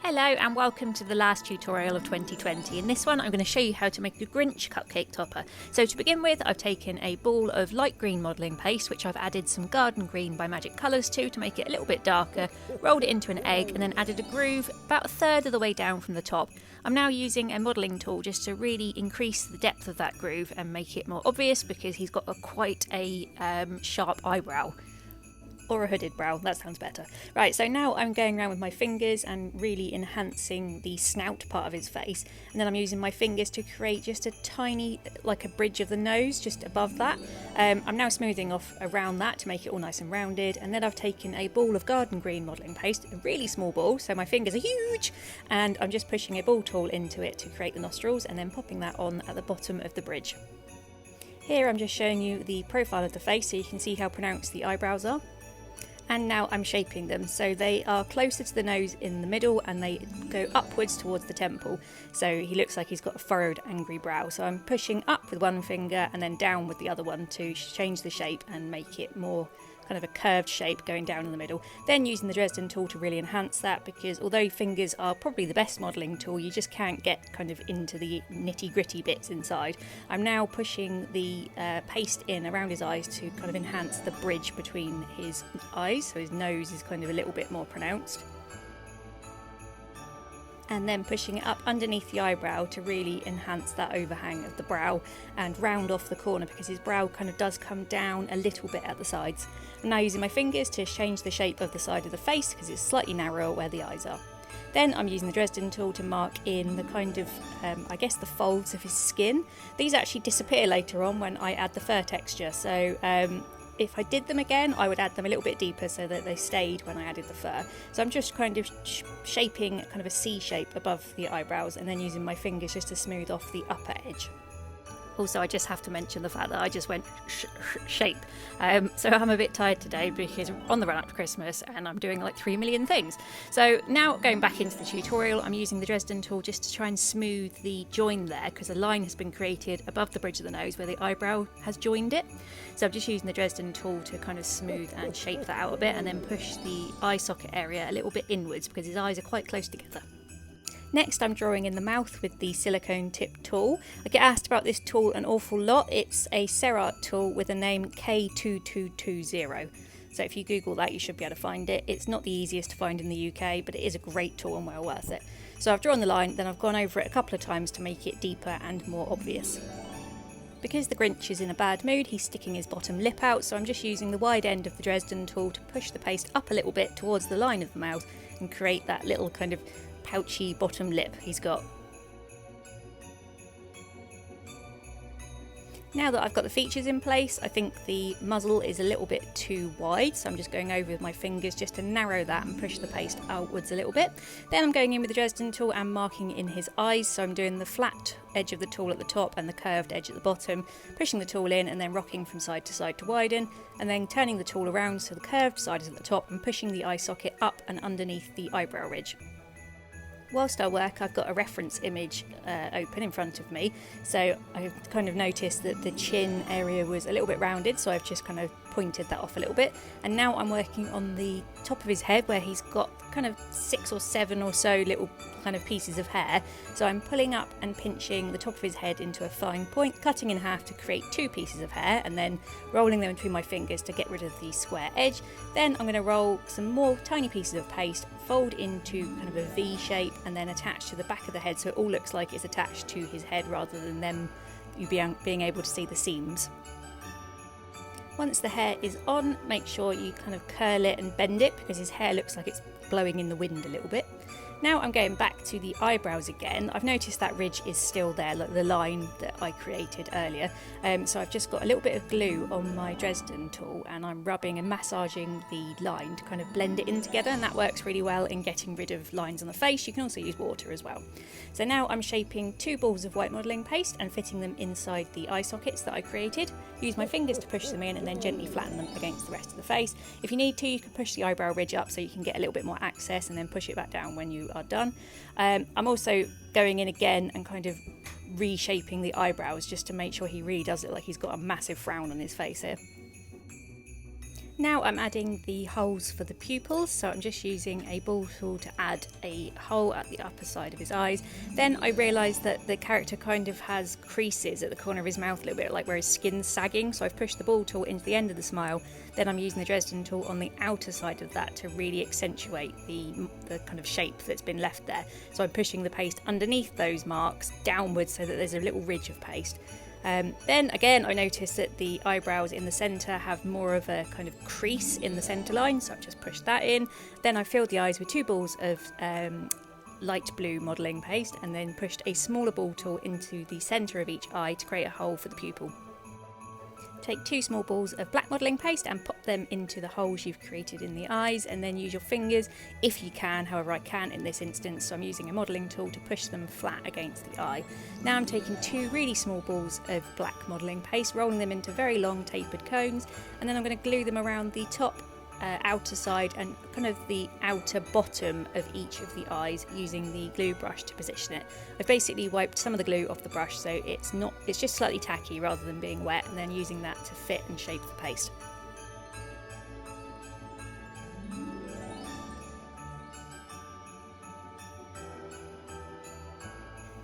Hello and welcome to the last tutorial of 2020. In this one I'm going to show you how to make a Grinch cupcake topper. So to begin with, I've taken a ball of light green modelling paste which I've added some garden green by Magic Colours to make it a little bit darker, rolled it into an egg and then added a groove about a third of the way down from the top. I'm now using a modelling tool just to really increase the depth of that groove and make it more obvious because he's got quite a sharp eyebrow. Or a hooded brow, that sounds better. Right, so now I'm going around with my fingers and really enhancing the snout part of his face. And then I'm using my fingers to create just a tiny, like a bridge of the nose, just above that. I'm now smoothing off around that to make it all nice and rounded. And then I've taken a ball of garden green modelling paste, a really small ball, so my fingers are huge. And I'm just pushing a ball tool into it to create the nostrils and then popping that on at the bottom of the bridge. Here I'm just showing you the profile of the face so you can see how pronounced the eyebrows are. And now I'm shaping them so they are closer to the nose in the middle and they go upwards towards the temple, so he looks like he's got a furrowed angry brow. So I'm pushing up with one finger and then down with the other one to change the shape and make it more kind of a curved shape going down in the middle. Then using the Dresden tool to really enhance that, because although fingers are probably the best modelling tool, you just can't get kind of into the nitty gritty bits inside. I'm now pushing the paste in around his eyes to kind of enhance the bridge between his eyes, so his nose is kind of a little bit more pronounced. And then pushing it up underneath the eyebrow to really enhance that overhang of the brow and round off the corner, because his brow kind of does come down a little bit at the sides. I'm now using my fingers to change the shape of the side of the face because it's slightly narrower where the eyes are. Then I'm using the Dresden tool to mark in the kind of, I guess the folds of his skin. These actually disappear later on when I add the fur texture, so if I did them again, I would add them a little bit deeper so that they stayed when I added the fur. So I'm just kind of shaping kind of a C shape above the eyebrows and then using my fingers just to smooth off the upper edge. Also, I just have to mention the fact that I just went shape. So I'm a bit tired today because we're on the run up to Christmas and I'm doing like 3 million things. So now going back into the tutorial, I'm using the Dresden tool just to try and smooth the join there, because a line has been created above the bridge of the nose where the eyebrow has joined it. So I'm just using the Dresden tool to kind of smooth and shape that out a bit and then push the eye socket area a little bit inwards because his eyes are quite close together. Next, I'm drawing in the mouth with the silicone tip tool. I get asked about this tool an awful lot. It's a Serart tool with a name K2220. So if you Google that, you should be able to find it. It's not the easiest to find in the UK, but it is a great tool and well worth it. So I've drawn the line, then I've gone over it a couple of times to make it deeper and more obvious. Because the Grinch is in a bad mood, he's sticking his bottom lip out, so I'm just using the wide end of the Dresden tool to push the paste up a little bit towards the line of the mouth and create that little kind of pouchy bottom lip he's got. Now that I've got the features in place, I think the muzzle is a little bit too wide, so I'm just going over with my fingers just to narrow that and push the paste outwards a little bit. Then I'm going in with the Dresden tool and marking in his eyes, so I'm doing the flat edge of the tool at the top and the curved edge at the bottom, pushing the tool in and then rocking from side to side to widen, and then turning the tool around so the curved side is at the top and pushing the eye socket up and underneath the eyebrow ridge. Whilst I work, I've got a reference image open in front of me, so I've kind of noticed that the chin area was a little bit rounded, so I've just kind of pointed that off a little bit. And now I'm working on the top of his head where he's got kind of 6 or 7 or so little kind of pieces of hair. So I'm pulling up and pinching the top of his head into a fine point, cutting in half to create 2 pieces of hair, and then rolling them between my fingers to get rid of the square edge. Then I'm going to roll some more tiny pieces of paste, fold into kind of a V shape, and then attach to the back of the head so it all looks like it's attached to his head rather than them being able to see the seams. Once the hair is on, make sure you kind of curl it and bend it because his hair looks like it's blowing in the wind a little bit. Now I'm going back to the eyebrows again. I've noticed that ridge is still there, like the line that I created earlier. So I've just got a little bit of glue on my Dresden tool and I'm rubbing and massaging the line to kind of blend it in together, and that works really well in getting rid of lines on the face. You can also use water as well. So now I'm shaping 2 balls of white modelling paste and fitting them inside the eye sockets that I created. Use my fingers to push them in and then gently flatten them against the rest of the face. If you need to, you can push the eyebrow ridge up so you can get a little bit more access and then push it back down when you are done. I'm also going in again and kind of reshaping the eyebrows just to make sure he really does look like he's got a massive frown on his face here. Now I'm adding the holes for the pupils, so I'm just using a ball tool to add a hole at the upper side of his eyes. Then I realised that the character kind of has creases at the corner of his mouth a little bit, like where his skin's sagging, so I've pushed the ball tool into the end of the smile. Then I'm using the Dresden tool on the outer side of that to really accentuate the kind of shape that's been left there. So I'm pushing the paste underneath those marks downwards so that there's a little ridge of paste. Then again, I noticed that the eyebrows in the centre have more of a kind of crease in the centre line, so I've just pushed that in. Then I filled the eyes with 2 balls of light blue modelling paste and then pushed a smaller ball tool into the centre of each eye to create a hole for the pupil. Take 2 small balls of black modelling paste and pop them into the holes you've created in the eyes, and then use your fingers if you can, however I can in this instance, so I'm using a modelling tool to push them flat against the eye. Now I'm taking 2 really small balls of black modelling paste, rolling them into very long tapered cones, and then I'm going to glue them around the top, outer side and kind of the outer bottom of each of the eyes using the glue brush to position it. I've basically wiped some of the glue off the brush so it's just slightly tacky rather than being wet, and then using that to fit and shape the paste.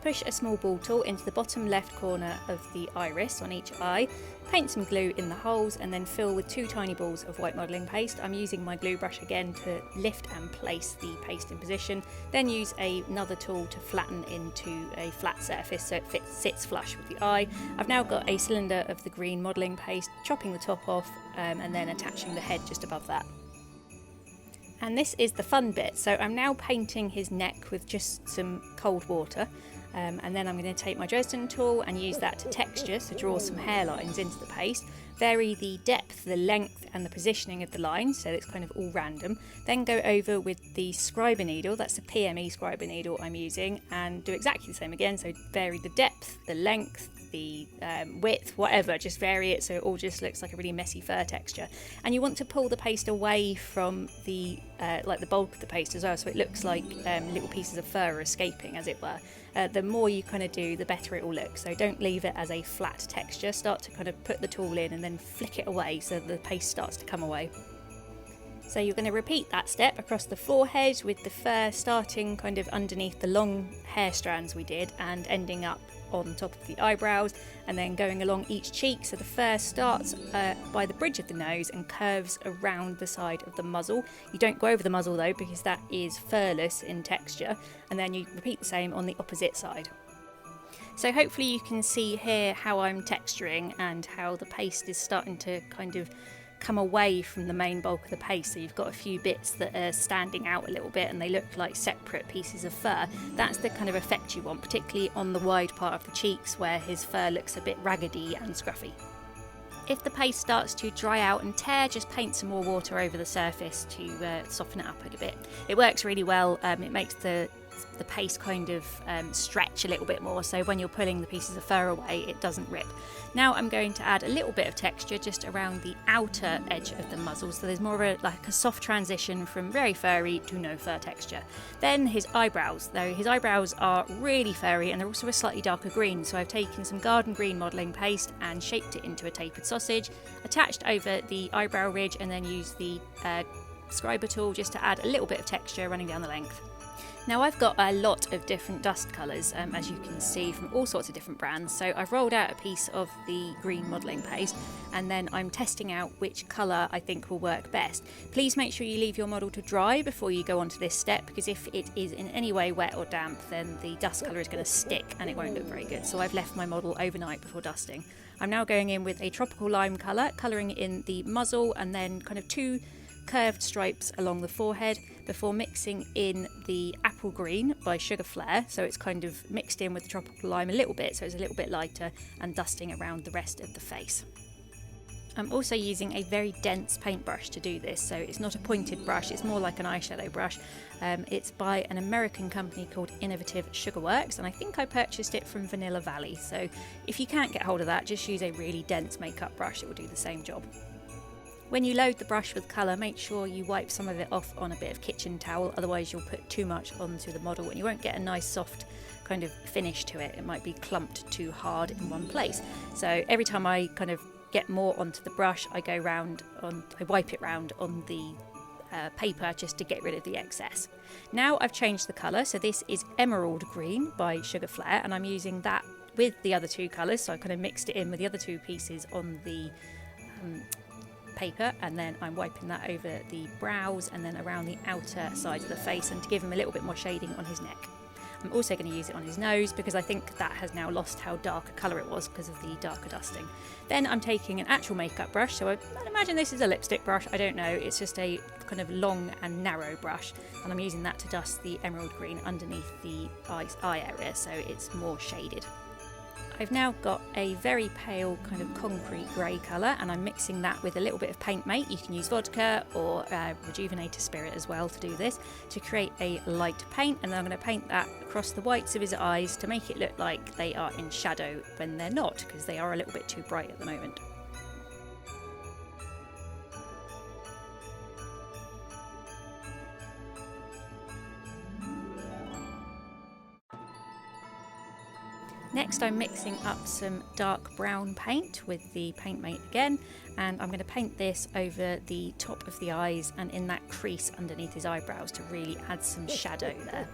Push a small ball tool into the bottom left corner of the iris on each eye, paint some glue in the holes and then fill with 2 tiny balls of white modelling paste. I'm using my glue brush again to lift and place the paste in position, then use another tool to flatten into a flat surface so it sits flush with the eye. I've now got a cylinder of the green modelling paste, chopping the top off and then attaching the head just above that. And this is the fun bit, so I'm now painting his neck with just some cold water. And then I'm going to take my Dresden tool and use that to texture, so draw some hairlines into the paste, vary the depth, the length and the positioning of the lines so it's kind of all random, then go over with the scriber needle, that's the PME scriber needle I'm using, and do exactly the same again, so vary the depth, the length, the width, whatever, just vary it so it all just looks like a really messy fur texture. And you want to pull the paste away from the like the bulk of the paste as well, so it looks like little pieces of fur are escaping, as it were. The more you kind of do, the better it will look, so don't leave it as a flat texture. Start to kind of put the tool in and then flick it away so the paste starts to come away. So you're going to repeat that step across the forehead with the fur starting kind of underneath the long hair strands we did and ending up on top of the eyebrows, and then going along each cheek, so the fur starts by the bridge of the nose and curves around the side of the muzzle. You don't go over the muzzle though, because that is furless in texture, and then you repeat the same on the opposite side. So hopefully you can see here how I'm texturing and how the paste is starting to kind of come away from the main bulk of the paste, so you've got a few bits that are standing out a little bit and they look like separate pieces of fur. That's the kind of effect you want, particularly on the wide part of the cheeks where his fur looks a bit raggedy and scruffy. If the paste starts to dry out and tear, just paint some more water over the surface to soften it up a little bit. It works really well, it makes the paste kind of stretch a little bit more, so when you're pulling the pieces of fur away it doesn't rip. Now I'm going to add a little bit of texture just around the outer edge of the muzzle, so there's more of a soft transition from very furry to no fur texture. Then his eyebrows, though his eyebrows are really furry and they're also a slightly darker green, so I've taken some garden green modelling paste and shaped it into a tapered sausage, attached over the eyebrow ridge, and then used the scriber tool just to add a little bit of texture running down the length. Now I've got a lot of different dust colours, as you can see, from all sorts of different brands, so I've rolled out a piece of the green modelling paste and then I'm testing out which colour I think will work best. Please make sure you leave your model to dry before you go on to this step, because if it is in any way wet or damp then the dust colour is going to stick and it won't look very good, so I've left my model overnight before dusting. I'm now going in with a tropical lime colour, colouring in the muzzle and then kind of 2 curved stripes along the forehead before mixing in the apple green by Sugar Flare, so it's kind of mixed in with the tropical lime a little bit so it's a little bit lighter, and dusting around the rest of the face. I'm also using a very dense paintbrush to do this, so it's not a pointed brush, it's more like an eyeshadow brush. It's by an American company called Innovative Sugarworks, and I think I purchased it from Vanilla Valley, so if you can't get hold of that, just use a really dense makeup brush, it will do the same job. When you load the brush with colour, make sure you wipe some of it off on a bit of kitchen towel, otherwise you'll put too much onto the model and you won't get a nice soft kind of finish to it. It might be clumped too hard in one place. So every time I kind of get more onto the brush, I wipe it round on the paper just to get rid of the excess. Now I've changed the colour, so this is Emerald Green by Sugarcraft, and I'm using that with the other two colours, so I kind of mixed it in with the other two pieces on the paper, and then I'm wiping that over the brows and then around the outer side of the face, and to give him a little bit more shading on his neck. I'm also going to use it on his nose because I think that has now lost how dark a colour it was because of the darker dusting. Then I'm taking an actual makeup brush, so I'd imagine this is a lipstick brush, I don't know, it's just a kind of long and narrow brush, and I'm using that to dust the emerald green underneath the eye area so it's more shaded. I've now got a very pale kind of concrete grey colour, and I'm mixing that with a little bit of Paint Mate. You can use vodka or Rejuvenator Spirit as well to do this, to create a light paint, and then I'm going to paint that across the whites of his eyes to make it look like they are in shadow when they're not, because they are a little bit too bright at the moment. Next I'm mixing up some dark brown paint with the Paint Mate again, and I'm going to paint this over the top of the eyes and in that crease underneath his eyebrows to really add some shadow there.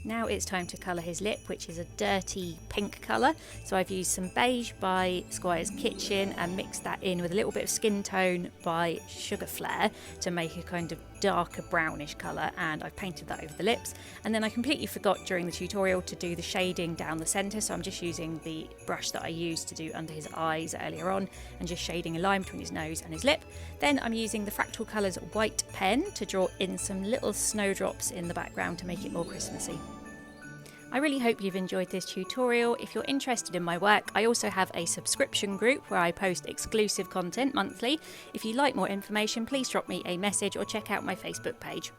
Now it's time to colour his lip, which is a dirty pink colour. So I've used some beige by Squire's Kitchen and mixed that in with a little bit of Skin Tone by Sugarcraft to make a kind of darker brownish colour, and I've painted that over the lips. And then I completely forgot during the tutorial to do the shading down the centre, so I'm just using the brush that I used to do under his eyes earlier on and just shading a line between his nose and his lip. Then I'm using the Fractal Colours white pen to draw in some little snowdrops in the background to make it more Christmassy. I really hope you've enjoyed this tutorial. If you're interested in my work, I also have a subscription group where I post exclusive content monthly. If you'd like more information, please drop me a message or check out my Facebook page.